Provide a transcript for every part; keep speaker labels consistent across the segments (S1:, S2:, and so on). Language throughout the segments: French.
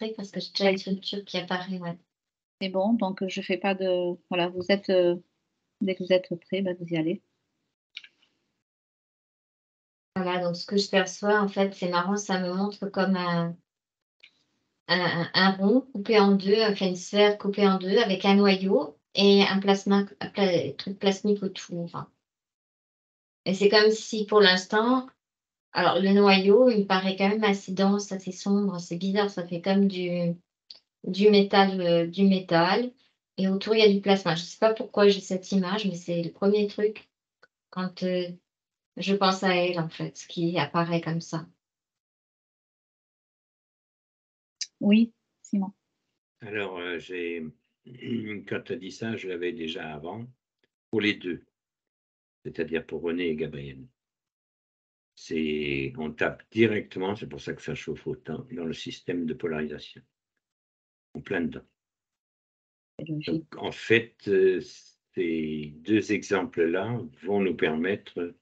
S1: enregistrer parce que j'ai déjà une structure qui apparaît, ouais.
S2: C'est bon, donc je fais pas de voilà, vous êtes, dès que vous êtes prêts, bah, vous y allez.
S1: Voilà, donc ce que je perçois, en fait, c'est marrant, ça me montre comme un rond coupé en 2, enfin une sphère coupée en 2 avec un noyau et un plasma un truc plasmique autour. Et c'est comme si pour l'instant alors le noyau, il me paraît quand même assez dense, assez sombre, c'est bizarre, ça fait comme du métal et autour il y a du plasma. Je sais pas pourquoi j'ai cette image, mais c'est le premier truc quand, je pense à elle, en fait, qui apparaît comme ça.
S2: Oui, Simon?
S3: Alors, quand tu as dit ça, je l'avais déjà avant, pour les 2, c'est-à-dire pour René et Gabriel. On tape directement, c'est pour ça que ça chauffe autant, dans le système de polarisation, en plein dedans.
S2: C'est logique.
S3: Donc en fait, ces 2 exemples-là vont nous permettre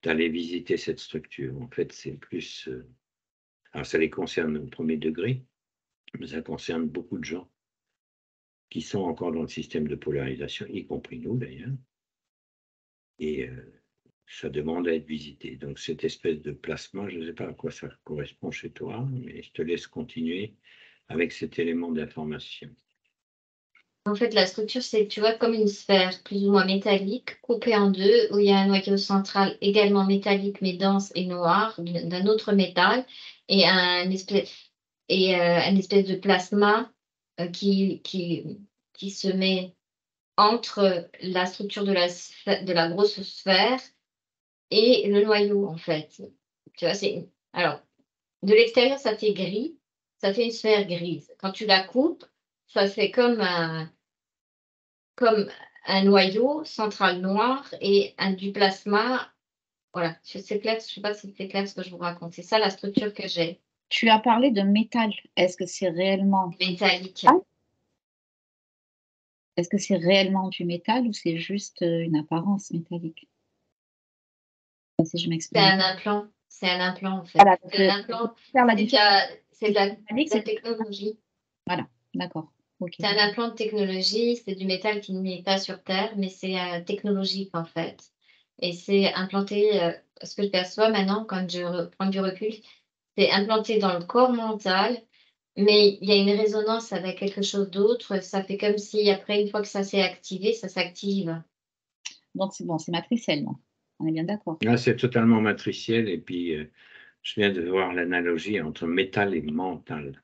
S3: d'aller visiter cette structure. En fait, c'est plus, alors ça les concerne au 1er degré, mais ça concerne beaucoup de gens qui sont encore dans le système de polarisation, y compris nous d'ailleurs et ça demande à être visité. Donc cette espèce de plasma, je ne sais pas à quoi ça correspond chez toi, mais je te laisse continuer avec cet élément d'information.
S1: En fait, la structure, c'est, tu vois, comme une sphère plus ou moins métallique, coupée en 2, où il y a un noyau central également métallique, mais dense et noir, d'un autre métal et un espèce de plasma, qui se met entre la structure de la grosse sphère et le noyau, en fait. Tu vois, alors, de l'extérieur, ça fait gris, ça fait une sphère grise. Quand tu la coupes, ça fait comme un noyau central noir et du plasma. Voilà, c'est clair, je ne sais pas si c'est clair ce que je vous raconte. C'est ça la structure que j'ai,
S2: Tu as parlé de métal. Est-ce que c'est réellement
S1: métallique.
S2: est-ce que c'est réellement du métal ou c'est juste, une apparence métallique? Si je m'exprime.
S1: C'est un implant en fait.
S2: Voilà, donc
S1: C'est un implant,
S2: faire la
S1: c'est
S2: différence
S1: c'est de
S2: métallique,
S1: la
S2: c'est
S1: technologie.
S2: voilà, d'accord, OK.
S1: C'est un implant de technologie, c'est du métal qui n'est pas sur terre, mais c'est, technologique en fait et c'est implanté, ce que je perçois maintenant quand je prends du recul, c'est implanté dans le corps mental, mais il y a une résonance avec quelque chose d'autre. Ça fait comme si après, une fois que ça s'est activé, ça s'active.
S2: Donc c'est bon, c'est matriciel donc. On est bien d'accord?
S3: Là, c'est totalement matriciel et puis, je viens de voir l'analogie entre métal et mental.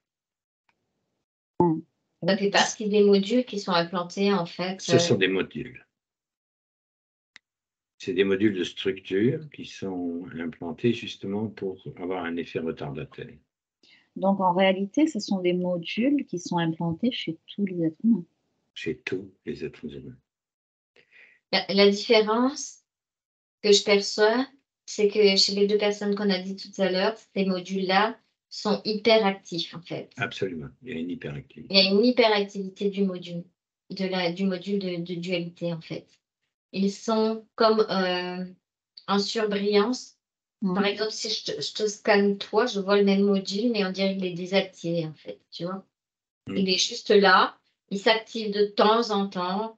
S2: Mmh.
S1: Ça fait partie des modules qui sont implantés en fait,
S3: Ce sont des modules. C'est des modules de structure qui sont implantés justement pour avoir un effet retardateur.
S2: Donc en réalité, ce sont des modules qui sont implantés chez tous les êtres humains.
S3: Chez tous les êtres humains.
S1: la différence que je perçois, c'est que chez les 2 personnes qu'on a dit tout à l'heure, ces modules-là sont hyperactifs en fait.
S3: Absolument, il y a une
S1: Il
S3: hyperactivité.
S1: y a une hyperactivité du module, du module de dualité en fait. Ils sont comme, en surbrillance. Par
S2: Mmh.
S1: exemple, si je te scanne toi, je vois le même module, mais on dirait qu'il est désactivé en fait, tu vois?
S3: Mmh.
S1: Il est juste là, il s'active de temps en temps,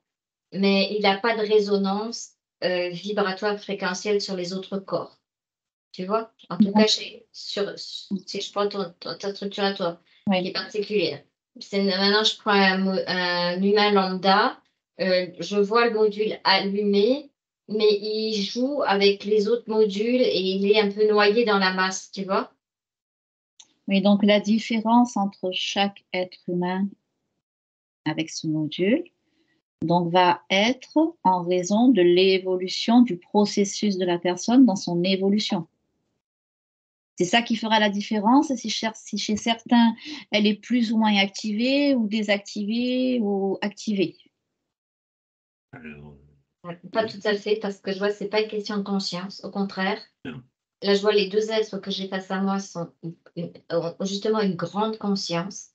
S1: mais il n'a pas de résonance, vibratoire fréquentielle sur les autres corps, tu vois? En tout cas,
S2: Donc
S1: si je prends ta structure à toi, qui
S2: oui.
S1: est particulière. C'est maintenant je prends un humain lambda, je vois le module allumé, mais il joue avec les autres modules et il est un peu noyé dans la masse, tu vois?
S2: Oui, donc la différence entre chaque être humain avec ce module, donc va être en raison de l'évolution du processus de la personne dans son évolution. C'est ça qui fera la différence si chez certains, elle est plus ou moins activée ou désactivée ou activée.
S3: Alors,
S1: Pas tout à fait, parce que je vois que c'est pas une question de conscience, au contraire.
S3: non.
S1: Là, je vois les 2 êtres que j'ai face à moi ont justement une grande conscience,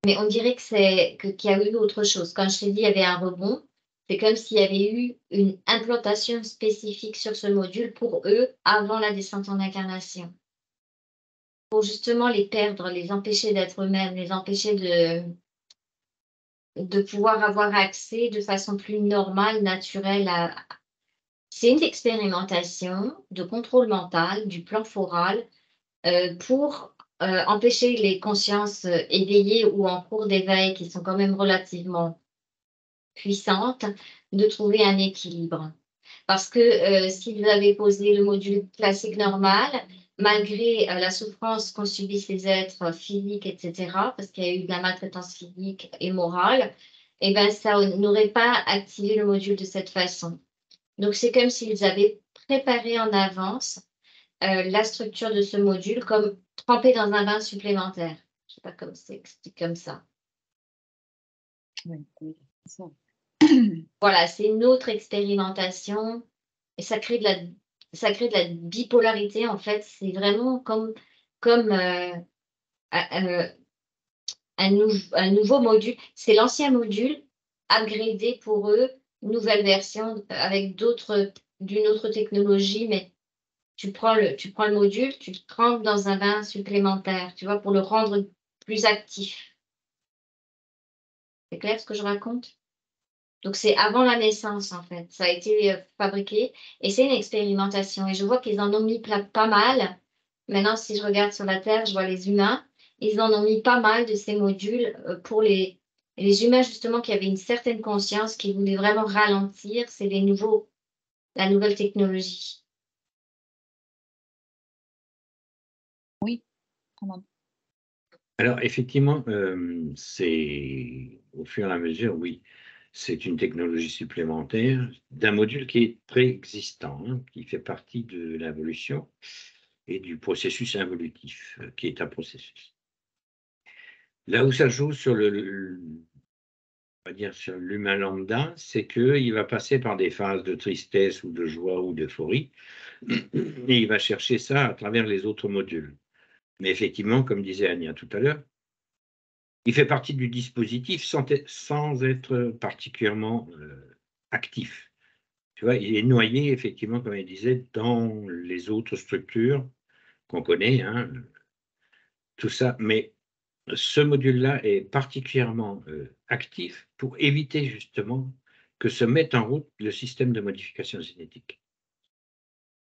S1: mais on dirait qu'il y a eu autre chose. Quand je t'ai dit, il y avait un rebond, c'est comme s'il y avait eu une implantation spécifique sur ce module pour eux avant la descente en incarnation. pour justement les perdre, les empêcher d'être eux-mêmes, les empêcher de pouvoir avoir accès de façon plus normale, naturelle à c'est une expérimentation de contrôle mental du plan foral, pour, empêcher les consciences, éveillées ou en cours d'éveil qui sont quand même relativement puissantes, de trouver un équilibre. Parce que, si vous avez posé le module classique normal, malgré, la souffrance qu'ont subi ces êtres physiques et cetera, parce qu'il y a eu de la maltraitance physique et morale, et ben, ça n'aurait pas activé le module de cette façon. Donc c'est comme s'ils avaient préparé en avance, la structure de ce module comme trempé dans un bain supplémentaire. Je sais pas comment c'est expliqué comme ça.
S2: Oui, oui, c'est ça.
S1: Voilà, c'est une autre expérimentation et ça crée de la bipolarité en fait. C'est vraiment comme, un un nouveau module. C'est l'ancien module upgradé pour eux, nouvelle version, avec d'une autre technologie, mais tu prends le module, tu le trempes dans un bain supplémentaire, tu vois? Pour le rendre plus actif. C'est clair ce que je raconte? Donc c'est avant la naissance, en fait. Ça a été, fabriqué et c'est une expérimentation et je vois qu'ils en ont mis pas mal. Maintenant, si je regarde sur la Terre, je vois les humains, ils en ont mis pas mal de ces modules, pour les humains justement qui avaient une certaine conscience, qui voulaient vraiment ralentir, c'est la nouvelle technologie.
S2: Oui, comment?
S3: Alors, effectivement, c'est au fur et à mesure, oui, c'est une technologie supplémentaire d'un module qui est préexistant, hein, qui fait partie de l'évolution et du processus involutif, qui est un processus. Là où ça joue sur on va dire sur l'humain lambda, c'est qu'il va passer par des phases de tristesse ou de joie ou d'euphorie, et il va chercher ça à travers les autres modules. Mais effectivement, comme disait Ania tout à l'heure, il fait partie du dispositif sans être particulièrement actif. Tu vois, il est noyé, effectivement, comme elle disait, dans les autres structures qu'on connaît, hein, tout ça. Mais ce module-là est particulièrement actif pour éviter justement que se mette en route le système de modification génétique.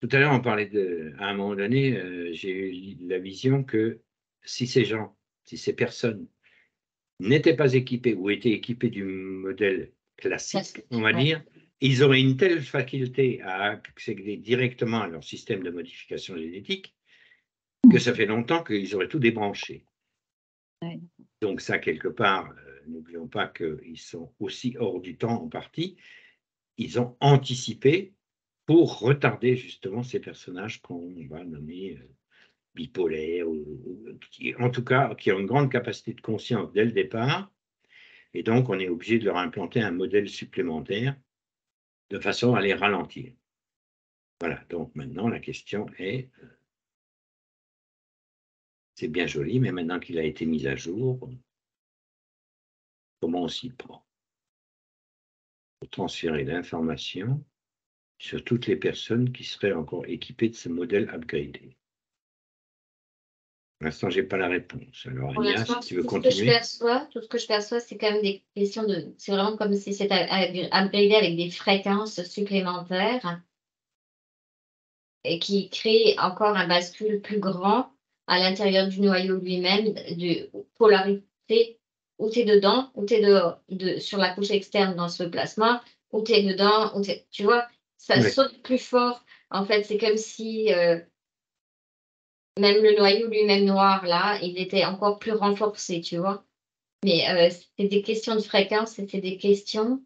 S3: Tout à l'heure, on parlait à un moment donné, j'ai eu la vision que si ces personnes n'étaient pas équipés ou étaient équipés du modèle classique, on va
S1: Ouais.
S3: dire, ils auraient une telle faculté à accéder directement à leur système de modification génétique que ça fait longtemps qu'ils auraient tout débranché.
S2: Ouais.
S3: Donc ça, quelque part, n'oublions pas qu'ils sont aussi hors du temps en partie, ils ont anticipé pour retarder justement ces personnages qu'on va nommer bipolaires, en tout cas, qui ont une grande capacité de conscience dès le départ. Et donc, on est obligé de leur implanter un modèle supplémentaire de façon à les ralentir. Voilà, donc maintenant, la question est, c'est bien joli, mais maintenant qu'il a été mis à jour, comment on s'y prend pour transférer l'information sur toutes les personnes qui seraient encore équipées de ce modèle upgradé? Pour l'instant, je n'ai pas la réponse. Alors,
S1: Pour
S3: Ania,
S1: l'instant,
S3: si tu veux continuer.
S1: tout ce que je perçois, c'est quand même des questions c'est vraiment comme si c'était upgradé avec des fréquences supplémentaires et qui crée encore un bascule plus grand à l'intérieur du noyau lui-même, de polarité, où tu es dedans, où tu es dehors, sur la couche externe dans ce plasma, où tu es dedans, tu vois, ça
S3: Oui.
S1: saute plus fort. En fait, c'est comme si même le noyau lui-même noir, là, il était encore plus renforcé, tu vois. Mais c'est des questions de fréquence et c'est des questions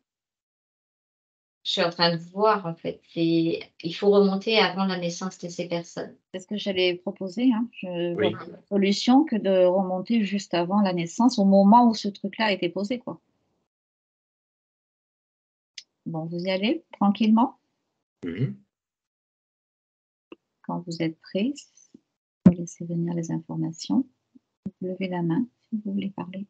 S1: je suis en train de voir, en fait. Il faut remonter avant la naissance de ces personnes.
S2: C'est ce que j'allais proposer, hein. Je vois
S3: Oui.
S2: pas de solution que de remonter juste avant la naissance, au moment où ce truc-là a été posé, quoi. Bon, vous y allez tranquillement?
S3: Mhm.
S2: Quand vous êtes prêts, vous laissez venir les informations. Vous levez la main si vous voulez parler.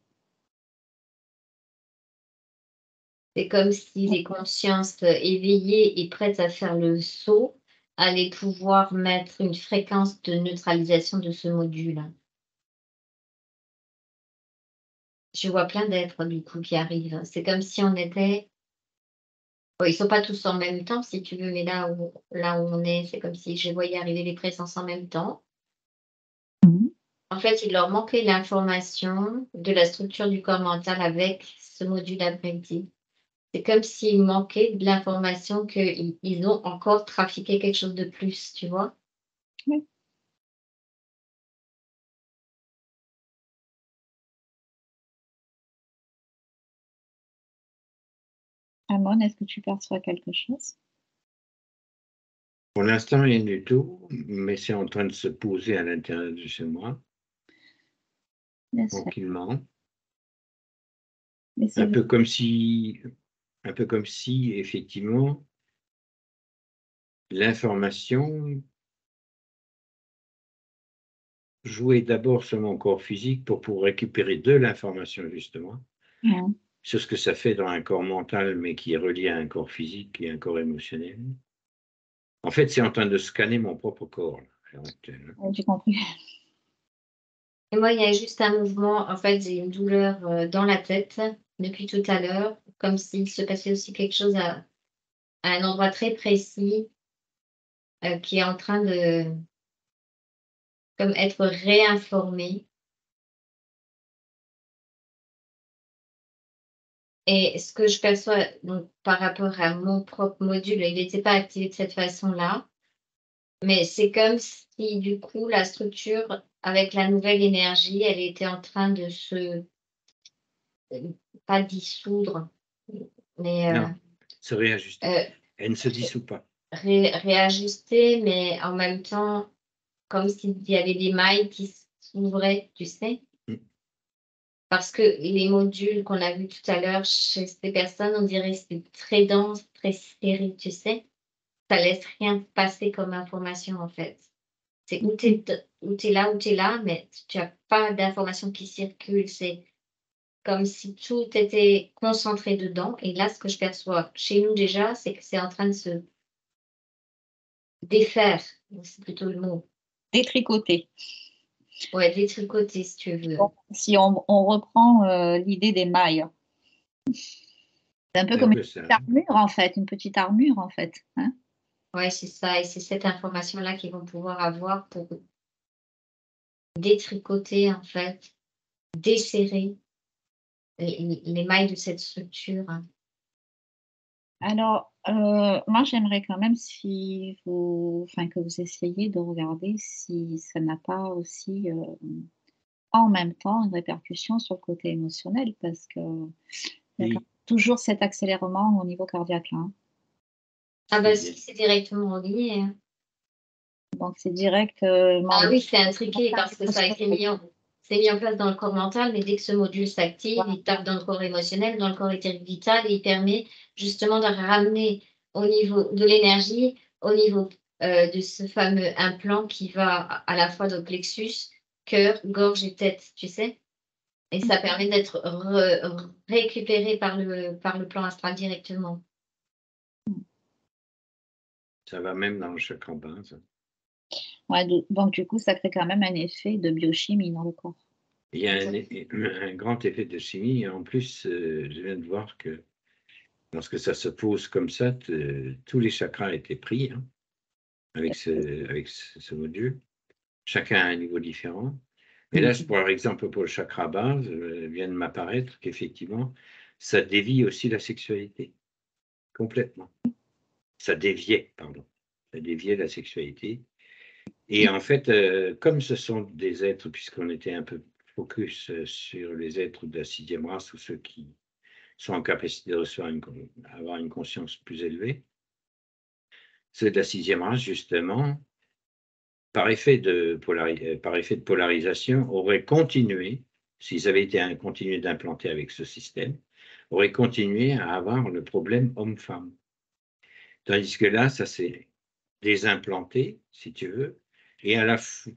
S1: C'est comme si les consciences éveillées et prêtes à faire le saut allait pouvoir mettre une fréquence de neutralisation de ce module. Je vois plein d'êtres du coup qui arrivent. C'est comme si on était bon, ils sont pas tous en même temps si tu veux, mais là où on est, c'est comme si je voyais arriver les présences en même temps.
S2: Mhm.
S1: En fait, il leur manquait l'information de la structure du corps mental avec ce module après-midi. C'est comme s'il manquait de l'information qu'ils ont encore trafiqué quelque chose de plus, tu vois?
S2: Oui. Amon, est-ce que tu perçois quelque chose?
S3: Pour l'instant, rien du tout, mais c'est en train de se poser à l'intérieur de chez moi,
S2: Laisse faire.
S3: tranquillement.
S2: Laissez
S3: Un peu comme si, effectivement, l'information jouait d'abord sur mon corps physique pour pouvoir récupérer de l'information, justement,
S2: Mhm.
S3: sur ce que ça fait dans un corps mental, mais qui est relié à un corps physique et un corps émotionnel. En fait, c'est en train de scanner mon propre corps, là, à l'heure actuelle.
S2: J'ai compris.
S1: Et moi, il y a juste un mouvement, en fait, j'ai une douleur, dans la tête depuis tout à l'heure, comme s'il se passait aussi quelque chose à un endroit très précis, qui est en train de comme être réinformé. Et ce que je perçois donc par rapport à mon propre module, il n'était pas activé de cette façon-là, mais c'est comme si du coup la structure avec la nouvelle énergie, elle était en train de se pas dissoudre, mais
S3: Non, se réajuster.
S1: heu,
S3: Elle ne se dissout pas.
S1: réajuster, mais en même temps, comme s'il y avait des mailles qui s'ouvraient, tu sais?
S3: Mm.
S1: Parce que les modules qu'on a vus tout à l'heure chez ces personnes, on dirait que c'est très dense, très serré, tu sais? Ça laisse rien passer comme information, en fait. C'est où tu es où tu es là, mais tu as pas d'informations qui circulent. C'est comme si tout était concentré dedans et là, ce que je perçois chez nous déjà, c'est que c'est en train de se défaire, c'est plutôt le mot.
S2: Détricoter.
S1: Ouais, détricoter si tu veux.
S2: Donc, si on reprend l'idée des mailles, c'est un peu
S3: C'est un
S2: comme une
S3: peu ça.
S2: petite armure en fait, une petite armure en fait. Hein.
S1: Ouais, c'est ça et c'est cette information-là qu'ils vont pouvoir avoir pour détricoter, en fait, desserrer les mailles de cette structure.
S2: Alors, moi j'aimerais quand même que vous essayiez de regarder si ça n'a pas aussi en même temps une répercussion sur le côté émotionnel parce que il y a quand
S3: Oui,
S2: même toujours cet accélérement au niveau cardiaque, hein.
S1: Ah bah
S3: c'est-à-dire,
S1: si, c'est directement lié, hein.
S2: Donc c'est direct,
S1: Ah
S2: membre
S1: oui, c'est intriqué parce que ça a été
S2: émotionnel.
S1: c'est mis en place dans le corps mental, mais dès que ce module s'active,
S2: Voilà.
S1: il tape dans le corps émotionnel, dans le corps éthérique vital et il permet justement de ramener au niveau de l'énergie, au niveau, de ce fameux implant qui va à la fois dans le plexus, cœur, gorge et tête, tu sais? Et ça permet d'être récupéré par le plan astral directement.
S3: ça va même dans le chakra bas, ça.
S2: Ouais, donc du coup, ça crée quand même un effet de biochimie dans le corps.
S3: Il y a
S1: Exact.
S3: un grand effet de chimie et en plus, je viens de voir que lorsque ça se pose comme ça, tous les chakras étaient pris, hein, avec ce module. Chacun a un niveau différent. Et là, par exemple, pour le chakra base, vient de m'apparaître qu'effectivement, ça dévie aussi la sexualité, complètement. Ça déviait, pardon. Ça déviait la sexualité. Et en fait, comme ce sont des êtres, puisqu'on était un peu focus sur les êtres de la 6e race ou ceux qui sont en capacité de avoir une conscience plus élevée, ceux de la 6e race, justement, par effet de polarisation, auraient continué, s'ils avaient été continué d'implanter avec ce système, auraient continué à avoir le problème homme-femme. Tandis que là, ça s'est désimplanté, si tu veux, et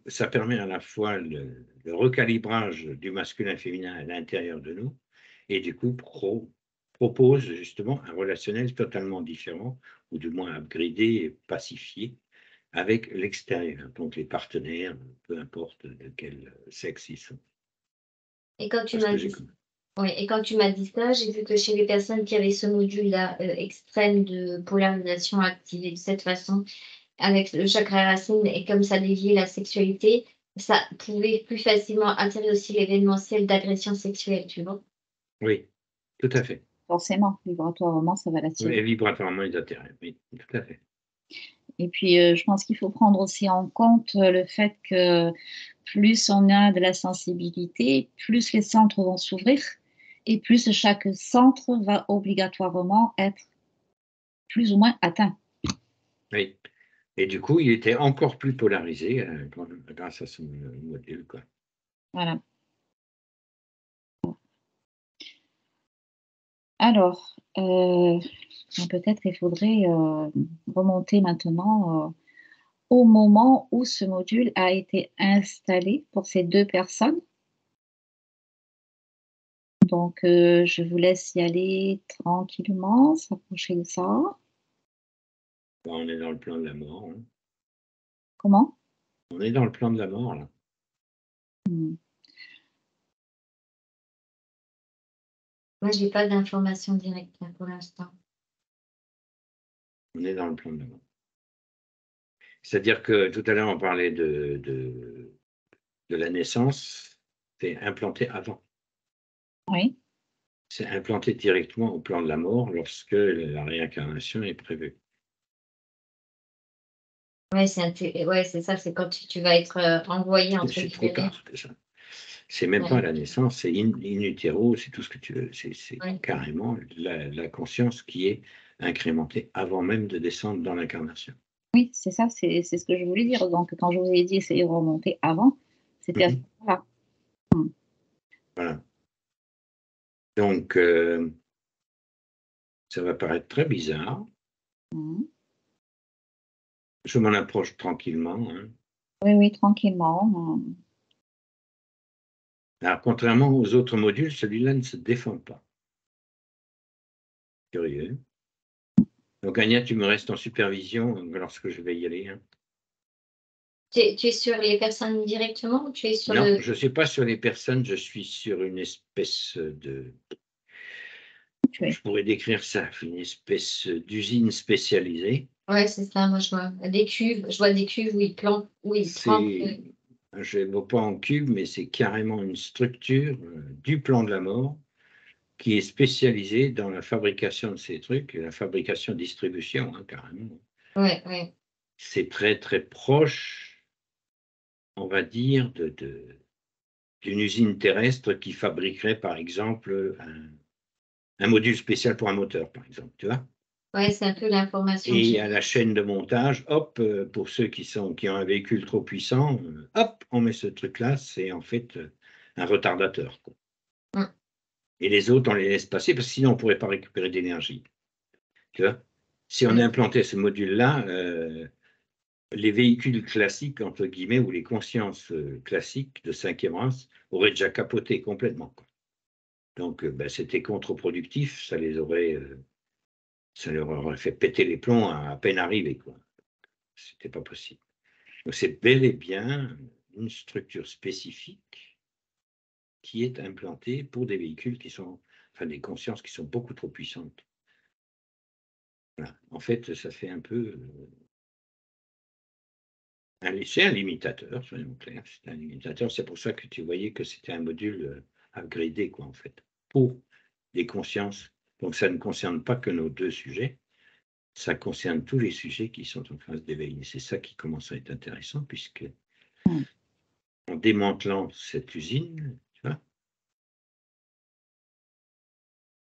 S3: ça permet à la fois le recalibrage du masculin-féminin à l'intérieur de nous, et du coup propose justement un relationnel totalement différent, ou du moins upgradé et pacifié, avec l'extérieur, donc les partenaires, peu importe de quel sexe ils sont.
S1: Et quand tu
S3: Parce
S1: m'as
S3: que
S1: dit oui, et quand tu m'as dit ça, j'ai vu que chez les personnes qui avaient ce module-là, extrême de polarisation activé de cette façon, avec le chakra racine et comme ça déviait la sexualité, ça pouvait plus facilement attirer aussi l'événementiel d'agression sexuelle, tu vois?
S3: oui, tout à fait.
S2: Forcément, vibratoirement, ça va
S3: Oui,
S2: l'attirer.
S3: et vibratoirement, ils atterrent, oui, tout à fait.
S2: Et puis, je pense qu'il faut prendre aussi en compte le fait que plus on a de la sensibilité, plus les centres vont s'ouvrir et plus chaque centre va obligatoirement être plus ou moins atteint.
S3: Oui. Et du coup, il était encore plus polarisé grâce à ce module, quoi.
S2: Voilà. Alors, peut-être il faudrait remonter maintenant au moment où ce module a été installé pour ces 2 personnes. Donc, je vous laisse y aller tranquillement, s'approcher de ça.
S3: Bah, on est dans le plan de la mort, hein.
S2: Comment?
S3: On est dans le plan de la mort, là.
S2: Mmh.
S1: Moi, j'ai pas d'informations directes là pour l'instant.
S3: On est dans le plan de la mort. C'est-à-dire que tout à l'heure, on parlait de la naissance, c'est implanté avant.
S2: Oui,
S3: C'est implanté directement au plan de la mort lorsque la réincarnation est prévue.
S1: Ouais, ouais, c'est ça, c'est quand tu vas être, «envoyé» entre
S3: C'est trop
S1: guillemets.
S3: tard déjà. C'est même pas
S1: Ouais,
S3: la naissance, c'est in utero, c'est tout ce que tu veux. C'est
S1: ouais.
S3: carrément la conscience qui est incrémentée avant même de descendre dans l'incarnation.
S2: oui, c'est ça, c'est ce que je voulais dire. Donc quand je vous ai dit essayer de remonter avant, c'était à ce
S3: Mmh.
S2: moment-là. Mmh.
S3: Voilà. Donc, ça va paraître très bizarre.
S2: Mmh.
S3: Je m'en approche tranquillement, hein.
S2: Oui, oui, tranquillement,
S3: Alors, contrairement aux autres modules, celui-là ne se défend pas. Curieux. Donc, Anya, tu me restes en supervision lorsque je vais y aller, hein.
S1: Tu es sur les personnes directement ou tu es sur
S3: Non,
S1: le
S3: je ne suis pas sur les personnes, je suis sur une espèce de,
S2: tué.
S3: je pourrais décrire ça, une espèce d'usine spécialisée.
S1: ouais, c'est ça, moi je vois des cuves, je vois des cuves où ils trempent,
S3: C'est, je ne vois pas en cube, mais c'est carrément une structure du plan de la mort qui est spécialisée dans la fabrication de ces trucs, la fabrication-distribution, hein, carrément.
S1: ouais, ouais.
S3: C'est très, très proche, on va dire, d'une usine terrestre qui fabriquerait, par exemple, un module spécial pour un moteur, par exemple, tu vois.
S1: Ouais, c'est un peu l'information que
S3: Et
S1: j'ai.
S3: à la chaîne de montage, hop, pour ceux qui ont un véhicule trop puissant, hop, on met ce truc-là, c'est en fait un retardateur, quoi.
S1: Mmh.
S3: Et les autres, on les laisse passer parce que sinon on ne pourrait pas récupérer d'énergie. Tu vois? Si on
S1: Ouais,
S3: implantait ce module-là, les véhicules classiques, entre guillemets, ou les consciences classiques de cinquième race auraient déjà capoté complètement, quoi. Donc, ben, c'était contre-productif, ça leur aurait fait péter les plombs à peine arrivés, quoi. C'était pas possible. Donc, c'est bel et bien une structure spécifique qui est implantée pour des véhicules qui sont, enfin, des consciences qui sont beaucoup trop puissantes. Voilà. En fait, ça fait un peu. C'est un limitateur, soyons clairs. C'est un limitateur. C'est pour ça que tu voyais que c'était un module upgradé, quoi, en fait, pour des consciences. Donc, ça ne concerne pas que nos deux sujets, ça concerne tous les sujets qui sont en phase d'éveil. Et c'est ça qui commence à être intéressant, puisque
S2: Mmh.
S3: en démantelant cette usine, tu vois,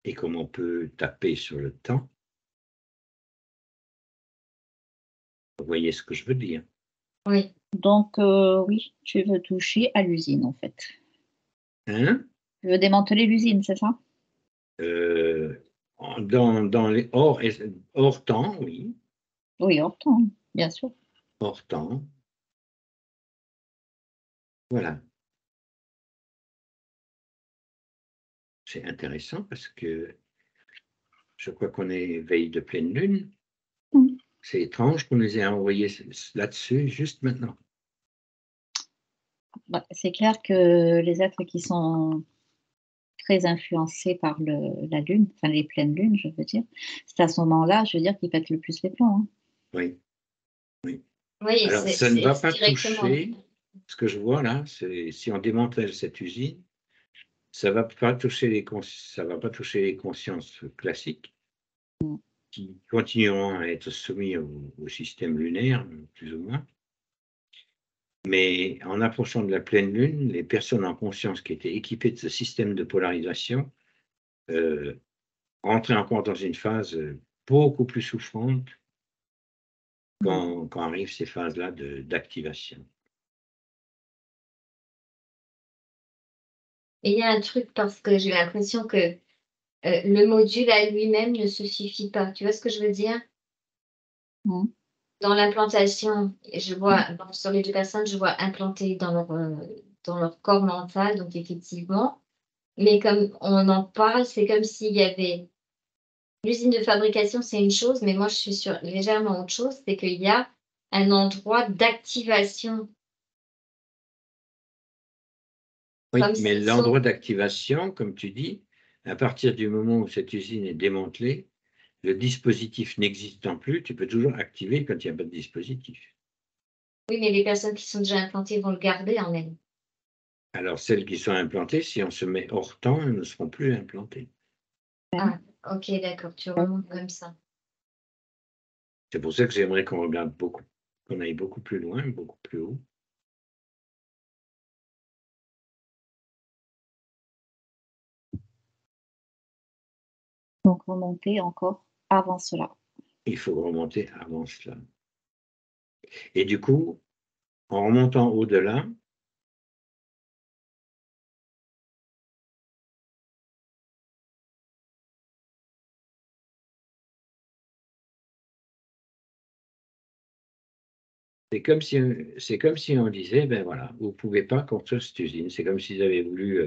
S3: et comme on peut taper sur le temps, vous voyez ce que je veux dire.
S1: oui.
S2: Donc oui, tu veux toucher à l'usine, en fait.
S3: Hein?
S2: Tu veux démanteler l'usine, c'est ça?
S3: Euh, dans les hors temps, oui,
S2: Oui, hors temps, bien sûr.
S3: hors temps, voilà. C'est intéressant parce que je crois qu'on est veille de pleine lune.
S2: Mmh.
S3: C'est étrange qu'on les ait envoyés là-dessus juste maintenant.
S2: Bah, c'est clair que les êtres qui sont très influencés par la lune, enfin les pleines lunes, je veux dire, c'est à ce moment-là, je veux dire, qu'ils pètent le plus les plombs. Hein.
S3: Oui, oui.
S1: Oui,
S3: Alors, ça ne va pas
S1: directement.
S3: toucher, ce que je vois là, c'est si on démantèle cette usine, ça va pas toucher ça va pas toucher les consciences classiques
S2: Mm.
S3: qui continueront à être soumis au système lunaire, plus ou moins. Mais en approchant de la pleine lune, les personnes en conscience qui étaient équipées de ce système de polarisation rentraient encore dans une phase beaucoup plus souffrante quand arrivent ces phases-là d'activation.
S1: Et il y a un truc parce que j'ai l'impression que le module à lui-même ne se suffit pas. Tu vois ce que je veux dire?
S2: Mm.
S1: Dans l'implantation, je vois sur les 2 personnes, je vois implanter dans leur corps mental, donc effectivement, mais comme on en parle, c'est comme s'il y avait l'usine de fabrication, c'est une chose, mais moi je suis sur légèrement autre chose, c'est qu'il y a un endroit d'activation.
S3: Oui,
S1: Comme
S3: mais
S1: s'ils sont
S3: l'endroit d'activation, comme tu dis, à partir du moment où cette usine est démantelée, le dispositif n'existant plus, tu peux toujours activer quand il n'y a pas de dispositif.
S1: oui, mais les personnes qui sont déjà implantées vont le garder en elles.
S3: Alors, celles qui sont implantées, si on se met hors temps, elles ne seront plus implantées.
S1: Ah, OK, d'accord, tu remontes comme ça.
S3: C'est pour ça que j'aimerais qu'on regarde beaucoup, qu'on aille beaucoup plus loin, beaucoup plus haut.
S2: Donc remonter encore avant cela.
S3: Il faut remonter avant cela. Et du coup, en remontant au-delà, c'est comme si on disait, ben voilà, vous ne pouvez pas construire cette usine. C'est comme s'ils avaient voulu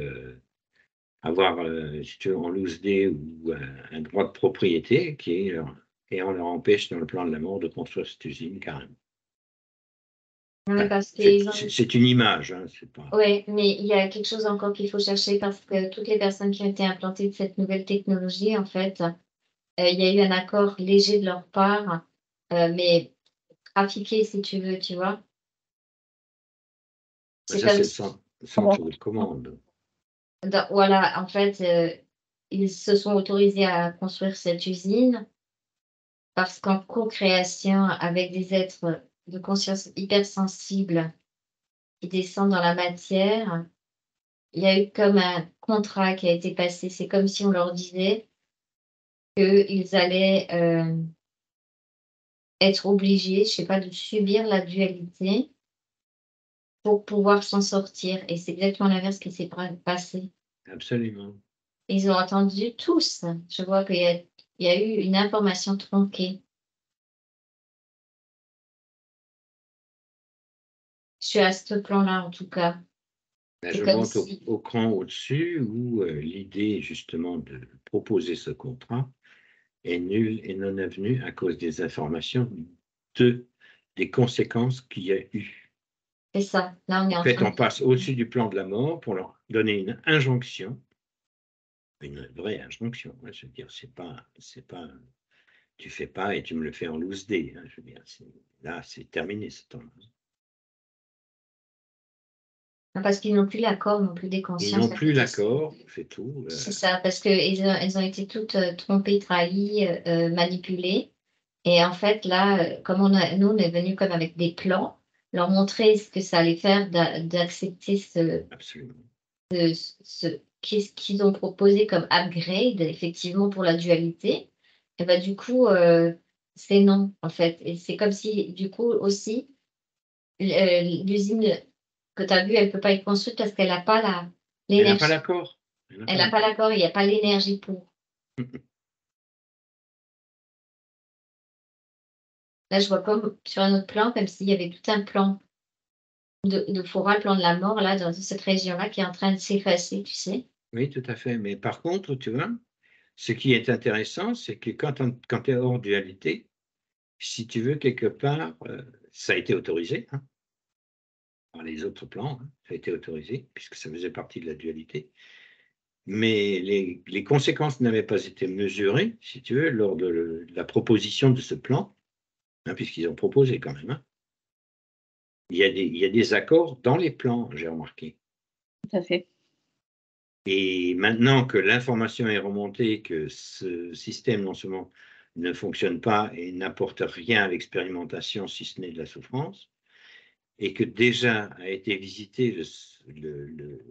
S3: avoir, si tu veux, en loose day ou un droit de propriété et on leur empêche dans le plan de la mort de construire cette usine carrément.
S1: Oui,
S3: Enfin,
S1: parce qu'ils ont
S3: c'est une image, hein, c'est pas.
S1: ouais, mais il y a quelque chose encore qu'il faut chercher parce que toutes les personnes qui ont été implantées de cette nouvelle technologie, en fait, il y a eu un accord léger de leur part, mais trafiqué si tu veux, tu vois?
S3: Ben
S1: C'est
S3: ça,
S1: comme
S3: c'est le
S1: si
S3: centre de commande.
S1: voilà, en fait, ils se sont autorisés à construire cette usine parce qu'en co-création avec des êtres de conscience hypersensibles qui descendent dans la matière, il y a eu comme un contrat qui a été passé. C'est comme si on leur disait qu'ils allaient, être obligés, je sais pas, de subir la dualité pour pouvoir s'en sortir et c'est exactement l'inverse qui s'est passé.
S3: Absolument.
S1: Ils ont entendu tous. Je vois qu'il y a eu une information tronquée. Je suis à ce plan-là, en tout cas.
S3: Là,
S1: C'est
S3: je
S1: comme
S3: monte
S1: si
S3: au cran au-dessus où l'idée justement de proposer ce contrat est nulle et non avenue à cause des informations des conséquences qu'il y a eu.
S1: c'est ça. Là, on est
S3: En
S1: en
S3: fait,
S1: train
S3: on
S1: de
S3: passe au-dessus du plan de la mort pour leur donner une injonction, une vraie injonction. Hein, je veux dire, c'est pas, tu fais pas et tu me le fais en loose day. Hein, je veux dire, là, c'est terminé ce temps-là.
S1: non, parce qu'ils n'ont plus l'accord non plus des
S3: Ils
S1: consciences
S3: n'ont plus
S1: avec les
S3: l'accord, c'est tout.
S1: c'est ça, parce qu'elles ont été toutes, trompées, trahies, manipulées et en fait là, comme nous, on est venus comme avec des plans, leur montrer ce que ça allait faire d'accepter
S3: Absolument.
S1: ce qu'est-ce qu'ils ont proposé comme upgrade effectivement pour la dualité et bah, du coup, c'est non, en fait et c'est comme si du coup aussi, l'usine que tu as vue, elle peut pas être construite parce qu'elle a pas
S3: Elle n'a pas
S1: l'énergie.
S3: l'accord. Elle n'a pas
S1: Elle a pas
S3: l'accord.
S1: l'accord, il y a pas l'énergie pour. Là, je vois comme sur un autre plan, comme s'il y avait tout un plan de forêt, le plan de la mort là, dans cette région-là qui est en train de s'effacer, tu sais?
S3: Oui, tout à fait. Mais par contre, tu vois, ce qui est intéressant, c'est que quand tu es hors dualité, si tu veux, quelque part, ça a été autorisé hein, par les autres plans, hein, ça a été autorisé, puisque ça faisait partie de la dualité. Mais les conséquences n'avaient pas été mesurées, si tu veux, lors de la proposition de ce plan, hein, puisqu'ils ont proposé quand même. Hein. Il y a des accords dans les plans, j'ai remarqué.
S2: Tout à fait.
S3: Et maintenant que l'information est remontée, que ce système non seulement ne fonctionne pas et n'apporte rien à l'expérimentation, si ce n'est de la souffrance, et que déjà a été visité le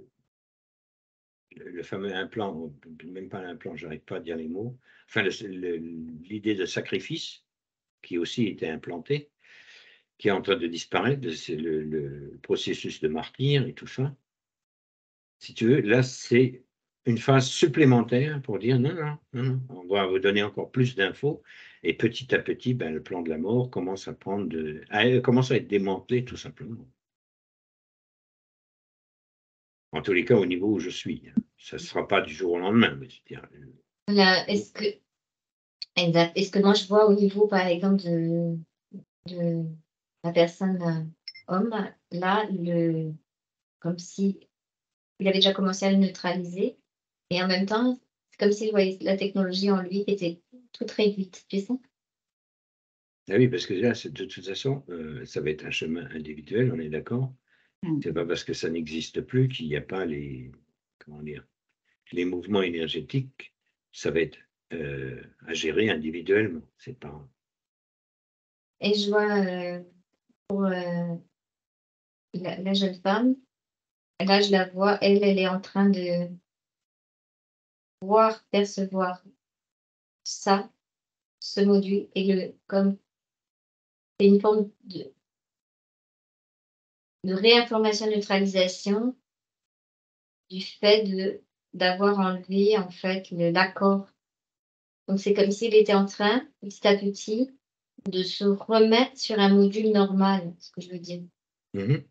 S3: fameux implant, même pas l'implant, j'arrive pas à dire les mots, enfin l'idée de sacrifice, qui aussi était implantée, qui est en train de disparaître, c'est le processus de martyr et tout ça. Si tu veux, là, c'est une phase supplémentaire pour dire non, non, non, non, on va vous donner encore plus d'infos. Et petit à petit, ben, le plan de la mort commence à commence à être démantelé tout simplement. En tous les cas, au niveau où je suis. Ça ne sera pas du jour au lendemain, mais je dirais.
S1: Là, exact. Est-ce que moi, je vois au niveau, par exemple, de la personne homme, là, comme si il avait déjà commencé à le neutraliser. Et en même temps, c'est comme s'il voyait la technologie en lui qui était toute réduite, tu sais?
S3: Ah oui, parce que là, de toute façon, ça va être un chemin individuel, on est d'accord. C'est pas parce que ça n'existe plus qu'il n'y a pas comment dire, les mouvements énergétiques. Ça va être à gérer individuellement. C'est pas.
S1: Et je vois pour la jeune femme, là, je la vois, elle est en train de voir, percevoir ça, ce module, et comme c'est une forme de réinformation, neutralisation du fait d'avoir enlevé, en fait, l'accord. Donc, c'est comme s'il était en train, petit à petit, de se remettre sur un module normal, ce que je veux dire.
S3: Oui,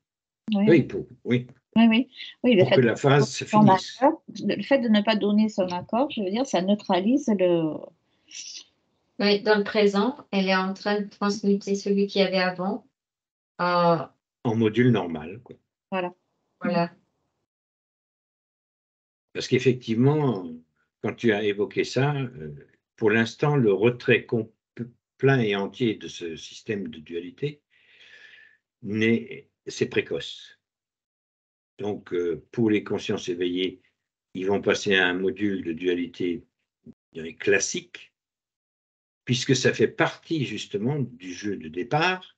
S2: Oui,
S3: oui,
S2: oui,
S3: pour que la phase se finisse.
S2: le fait de ne pas donner son accord, je veux dire, ça neutralise le.
S1: Oui, dans le présent, elle est en train de transmuter celui qu'il y avait avant.
S3: En module normal, quoi.
S2: Voilà.
S1: Voilà.
S3: Parce qu'effectivement, quand tu as évoqué ça, pour l'instant, le retrait plein et entier de ce système de dualité, c'est précoce. Donc, pour les consciences éveillées, ils vont passer à un module de dualité, je dirais, classique, puisque ça fait partie justement du jeu de départ,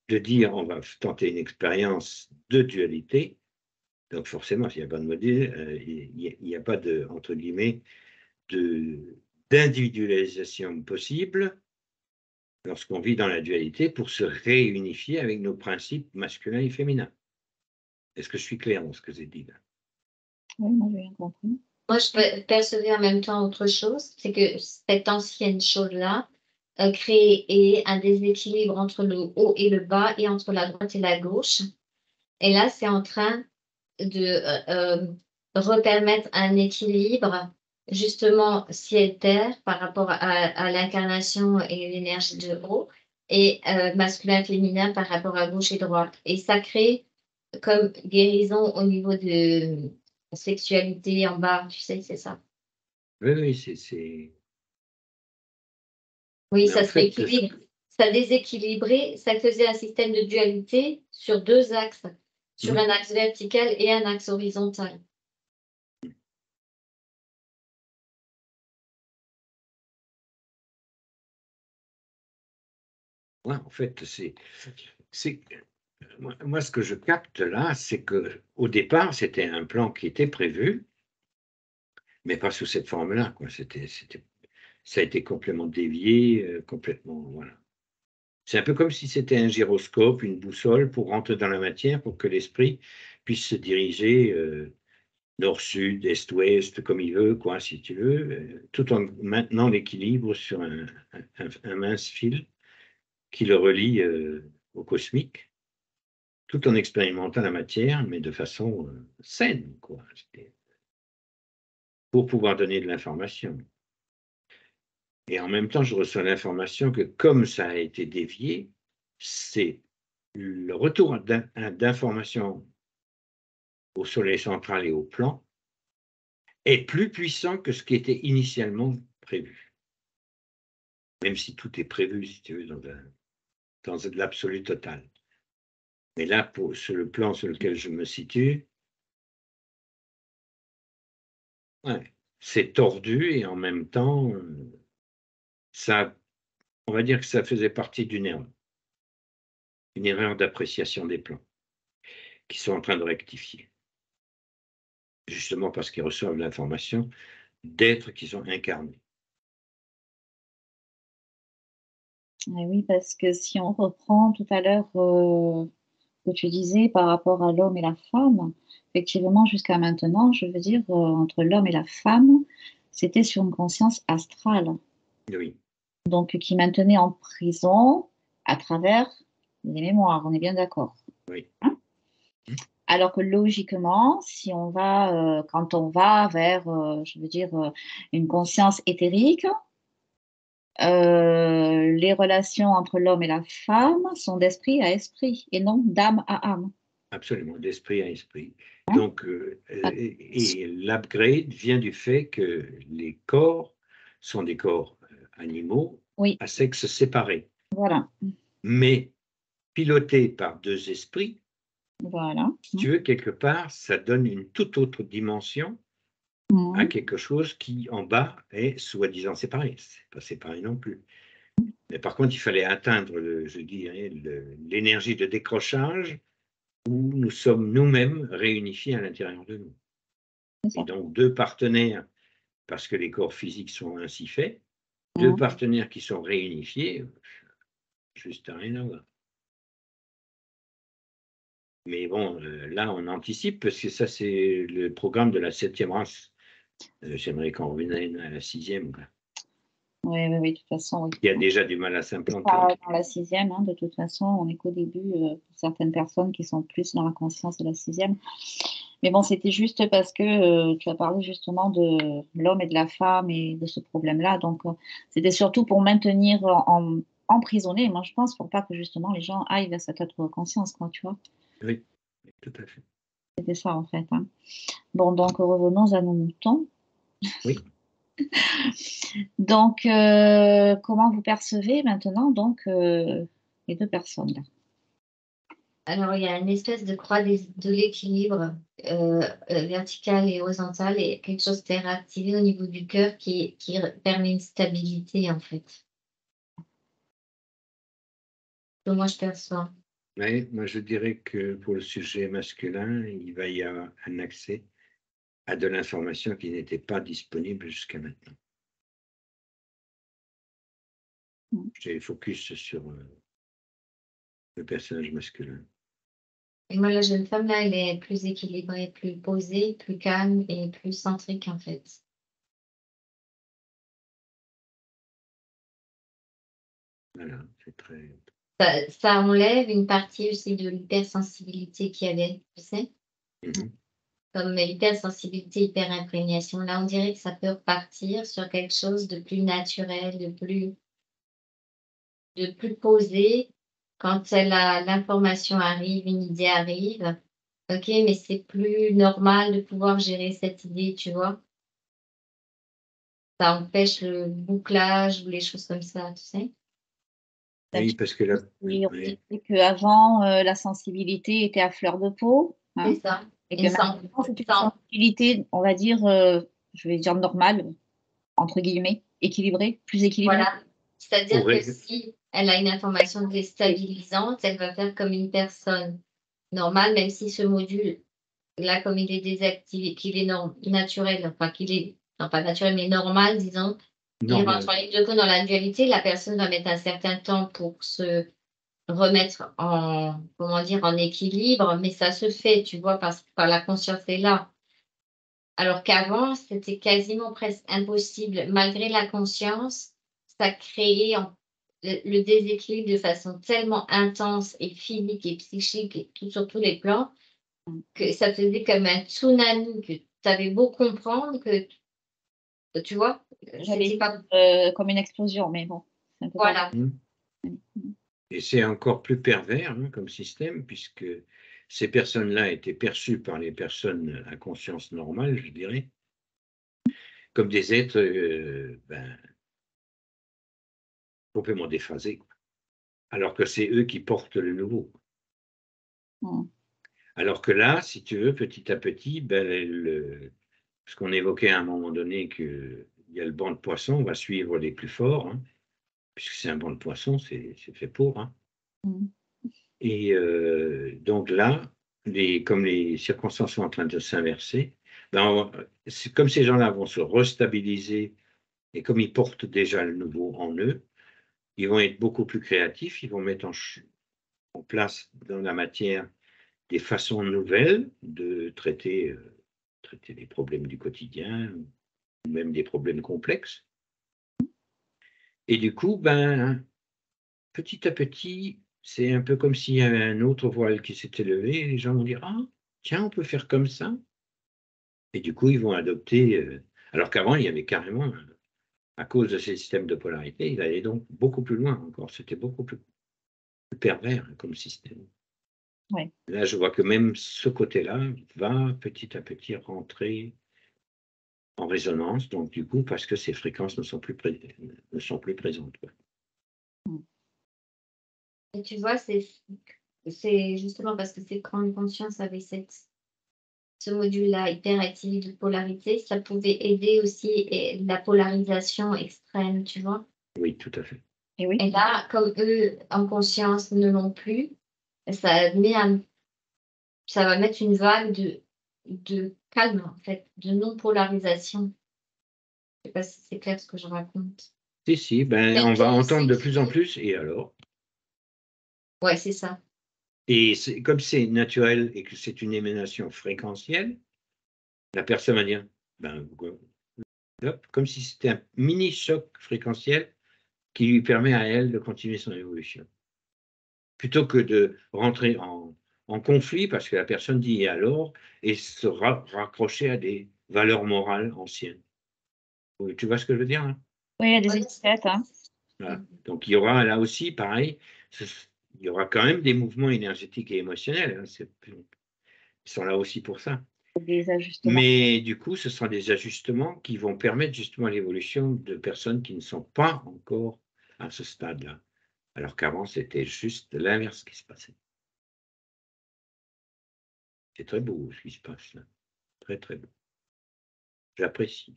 S3: de dire on va tenter une expérience de dualité. Donc forcément, s'il n'y a pas de module, il n'y a pas de, entre guillemets, d'individualisation possible lorsqu'on vit dans la dualité pour se réunifier avec nos principes masculins et féminins. Est-ce que je suis clair dans ce que j'ai dit là?
S2: Oui, moi j'ai bien compris.
S1: Moi, je percevais en même temps autre chose, c'est que cette ancienne chose-là créait un déséquilibre entre le haut et le bas et entre la droite et la gauche. Et là, c'est en train de repermettre un équilibre, justement, ciel-terre par rapport à l'incarnation et l'énergie de haut, et masculin-féminin par rapport à gauche et droite. Et ça crée comme guérison au niveau de sexualité en bas, tu sais, c'est ça.
S3: Oui, oui, c'est.
S1: Oui,
S3: Mais
S1: ça
S3: en
S1: se
S3: fait,
S1: rééquilibre. Ça déséquilibrait, ça faisait un système de dualité sur 2 axes, sur un axe vertical et un axe horizontal.
S3: ouais, en fait, moi, ce que je capte là, c'est que au départ, c'était un plan qui était prévu, mais pas sous cette forme-là, quoi. Ça a été complètement dévié, complètement, voilà. C'est un peu comme si c'était un gyroscope, une boussole pour rentrer dans la matière, pour que l'esprit puisse se diriger nord-sud, est-ouest, comme il veut, quoi, si tu veux, tout en maintenant l'équilibre sur un mince fil qui le relie au cosmique, tout en expérimentant la matière, mais de façon saine, quoi, pour pouvoir donner de l'information. Et en même temps, je reçois l'information que comme ça a été dévié, c'est le retour d'informations au soleil central et au plan est plus puissant que ce qui était initialement prévu. Même si tout est prévu, si tu veux, dans l'absolu total. Mais là, sur le plan sur lequel je me situe, ouais, c'est tordu et en même temps, ça, on va dire que ça faisait partie d'une erreur d'appréciation des plans, qui sont en train de rectifier. Justement parce qu'ils reçoivent l'information d'êtres qui sont incarnés.
S2: Oui, parce que si on reprend tout à l'heure ce que tu disais par rapport à l'homme et la femme, effectivement, jusqu'à maintenant, je veux dire, entre l'homme et la femme, c'était sur une conscience astrale,
S3: Oui,
S2: donc qui maintenait en prison à travers les mémoires, on est bien d'accord.
S3: oui.
S2: Hein. Alors que logiquement, si on va, quand on va vers, je veux dire, une conscience éthérique, les relations entre l'homme et la femme sont d'esprit à esprit et non d'âme à âme.
S3: Absolument, d'esprit à esprit.
S2: Hein.
S3: Donc, et l'upgrade vient du fait que les corps sont des corps animaux
S2: Oui,
S3: à sexe séparé,
S2: voilà,
S3: mais pilotés par deux esprits.
S2: voilà.
S3: Si tu veux, quelque part, ça donne une toute autre dimension à quelque chose qui, en bas, est soi-disant séparé. C'est pas séparé non plus. Mais par contre, il fallait atteindre, je dirais, l'énergie de décrochage où nous sommes nous-mêmes réunifiés à l'intérieur de nous.
S2: C'est
S3: Et
S2: ça.
S3: donc, deux partenaires, parce que les corps physiques sont ainsi faits, deux partenaires qui sont réunifiés, juste rien à voir. Mais bon, là, on anticipe, parce que ça, c'est le programme de la 7e race. J'aimerais qu'on revienne à la 6e, quoi.
S2: Oui, oui, oui, de toute façon, oui.
S3: Il y a déjà du mal à
S2: C'est
S3: s'implanter.
S2: pas dans la 6e, hein, de toute façon, on n'est qu'au début pour certaines personnes qui sont plus dans la conscience de la 6e. Mais bon, c'était juste parce que tu as parlé justement de l'homme et de la femme et de ce problème-là. Donc, c'était surtout pour maintenir emprisonné, moi je pense, pour pas que justement les gens aillent vers cette autre conscience, quoi, tu vois.
S3: Oui, tout à fait.
S2: C'était ça en fait. Hein. Bon, donc revenons à nos moutons.
S3: Oui.
S2: Donc, comment vous percevez maintenant donc les deux personnes là?
S1: Alors, il y a une espèce de croix de l'équilibre vertical et horizontal et quelque chose qui est réactivé au niveau du cœur qui permet une stabilité, en fait. Que moi, je perçois.
S3: Oui, moi je dirais que pour le sujet masculin, il va y avoir un accès à de l'information qui n'était pas disponible jusqu'à maintenant. J'ai focus sur le personnage masculin.
S1: Et moi, la jeune femme, là, elle est plus équilibrée, plus posée, plus calme et plus centrique, en fait.
S3: Voilà, c'est très.
S1: Ça enlève une partie aussi de l'hypersensibilité qu'il y avait, tu sais?
S3: Mhm.
S1: Comme hypersensibilité, hyperimprégnation. Là, on dirait que ça peut repartir sur quelque chose de plus naturel, de plus posé. Quand l'information arrive, une idée arrive, OK, mais c'est plus normal de pouvoir gérer cette idée, tu vois? Ça empêche le bouclage ou les choses comme ça, tu sais?
S3: Oui, parce que là,
S2: Et on
S3: oui,
S2: disait qu'avant, la sensibilité était à fleur de peau,
S1: C'est
S2: hein,
S1: ça.
S2: et que
S1: Une sen
S2: maintenant, c'est une
S1: sen
S2: sensibilité, on va dire, je vais dire «normale», entre guillemets, équilibrée, plus équilibrée.
S1: voilà. C'est-à-dire
S3: pour
S1: que si elle a une information déstabilisante, elle va faire comme une personne normale, même si ce module là, comme il est désactivé, qu'il est naturel, enfin qu'il est non pas naturel, mais normal, disons, il rentre
S3: normal.
S1: en ligne de compte dans la dualité, la personne va mettre un certain temps pour se remettre en, comment dire, en équilibre, mais ça se fait, tu vois? Parce que quand la conscience est là. Alors qu'avant, c'était quasiment presque impossible. Malgré la conscience, ça créait le déséquilibre de façon tellement intense et physique et psychique et tout sur tous les plans, que ça faisait comme un tsunami, que tu avais beau comprendre que Tu vois?
S2: J'allais
S1: C'était pas
S2: comme une explosion, mais bon, c'est un peu pareil.
S1: voilà.
S3: Et c'est encore plus pervers hein, comme système, puisque ces personnes-là étaient perçues par les personnes à conscience normale, je dirais, comme des êtres complètement déphasés, quoi. Alors que c'est eux qui portent le nouveau.
S2: Mmh.
S3: Alors que là, si tu veux, petit à petit, ce qu'on évoquait à un moment donné, qu'il y a le banc de poissons, on va suivre les plus forts, hein, puisque c'est un banc de poissons, c'est fait pour. Hein.
S2: Mmh.
S3: Et donc là, comme les circonstances sont en train de s'inverser, comme ces gens-là vont se restabiliser, et comme ils portent déjà le nouveau en eux, ils vont être beaucoup plus créatifs, ils vont mettre en place dans la matière des façons nouvelles de traiter les problèmes du quotidien, ou même des problèmes complexes. Et du coup, petit à petit, c'est un peu comme s'il y avait un autre voile qui s'était levé, et les gens vont dire, ah, tiens, on peut faire comme ça. Et du coup, ils vont adopter, alors qu'avant, il y avait carrément, à cause de ces systèmes de polarité, il allait donc beaucoup plus loin encore. C'était beaucoup plus pervers hein, comme système.
S2: Ouais.
S3: Là, je vois que même ce côté-là va petit à petit rentrer en résonance, donc du coup, parce que ces fréquences ne sont plus présentes. Quoi.
S2: Mmh.
S1: Et tu vois, c'est justement parce que c'est prendre conscience avec ce module-là hyperactif de polarité, ça pouvait aider aussi la polarisation extrême, tu vois?
S3: Oui, tout à fait.
S2: Et oui.
S1: Et là, comme eux, en conscience, ne l'ont plus, ça met un ça va mettre une vague de calme, en fait, de non-polarisation. Je sais pas si c'est clair ce que je raconte.
S3: Si,
S1: Et
S3: on va
S1: tous
S3: entendre
S1: ceux
S3: de plus en
S1: qui
S3: plus, et alors?
S1: ouais, c'est ça.
S3: Et comme c'est naturel et que c'est une émanation fréquentielle, la personne va dire, hop, comme si c'était un mini choc fréquentiel qui lui permet à elle de continuer son évolution. Plutôt que de rentrer en conflit parce que la personne dit et alors, et se raccrocher à des valeurs morales anciennes. Oui, tu vois ce que je veux dire hein?
S2: Oui, il y a des
S1: Ouais,
S2: étiquettes, hein.
S3: Voilà. Donc il y aura là aussi, pareil, il y aura quand même des mouvements énergétiques et émotionnels. Hein, ils sont là aussi pour ça.
S2: Des ajustements.
S3: Mais du coup, ce sera des ajustements qui vont permettre justement l'évolution de personnes qui ne sont pas encore à ce stade-là. Alors qu'avant, c'était juste l'inverse qui se passait. C'est très beau ce qui se passe là. Très, très beau. J'apprécie.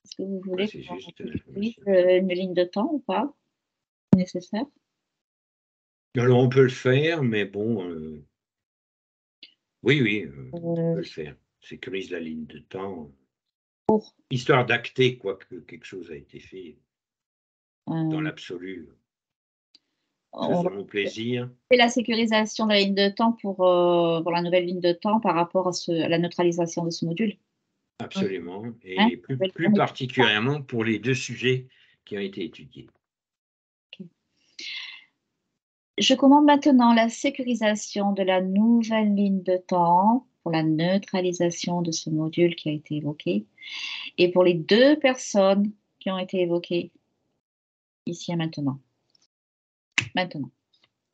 S2: Est-ce que vous
S3: Ouais,
S2: voulez
S3: c'est
S2: qu'on
S3: juste
S2: utilise une ligne de temps ou pas? Nécessaire?
S3: alors on peut le faire, mais bon, oui, on peut
S2: Euh,
S3: le faire. Sécurise la ligne de temps,
S2: pour,
S3: histoire d'acter quoi que quelque chose a été fait dans
S2: euh,
S3: l'absolu.
S2: on va
S3: Faisons-nous plaisir.
S2: faire la sécurisation de la ligne de temps pour la nouvelle ligne de temps par rapport à la neutralisation de ce module.
S1: oui.
S3: Absolument,
S2: Hein?
S3: et
S2: On va
S3: plus particulièrement pour les deux sujets qui ont été étudiés.
S2: Je commande maintenant la sécurisation de la nouvelle ligne de temps pour la neutralisation de ce module qui a été évoqué et pour les deux personnes qui ont été évoquées ici et maintenant. Maintenant.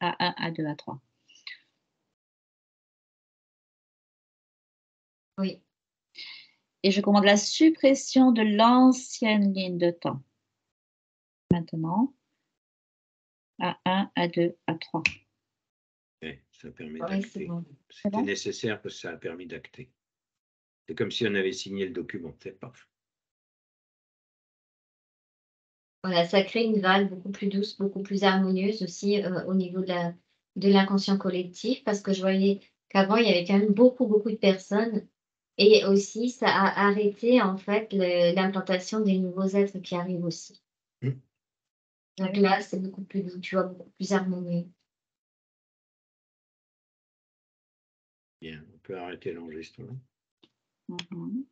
S2: A1, A2, A3.
S1: Oui.
S2: Et je commande la suppression de l'ancienne ligne de temps. Maintenant. A1, A2, A3.
S3: Ouais, ça permet
S1: Ouais, c'est
S3: d'acter.
S1: bon.
S2: C'est
S3: C'était
S2: bon?
S3: nécessaire parce que ça a permis d'acter. C'est comme si on avait signé le document. C'est parfait.
S1: Voilà, ça crée une vague beaucoup plus douce, beaucoup plus harmonieuse aussi, au niveau de l'inconscient collectif parce que je voyais qu'avant, il y avait quand même beaucoup, beaucoup de personnes et aussi ça a arrêté en fait l'implantation des nouveaux êtres qui arrivent aussi.
S3: Mmh.
S1: Donc là, c'est beaucoup plus doux, tu vois? Beaucoup plus harmonieux.
S3: Bien, on peut arrêter l'enregistrement.
S2: Mhm.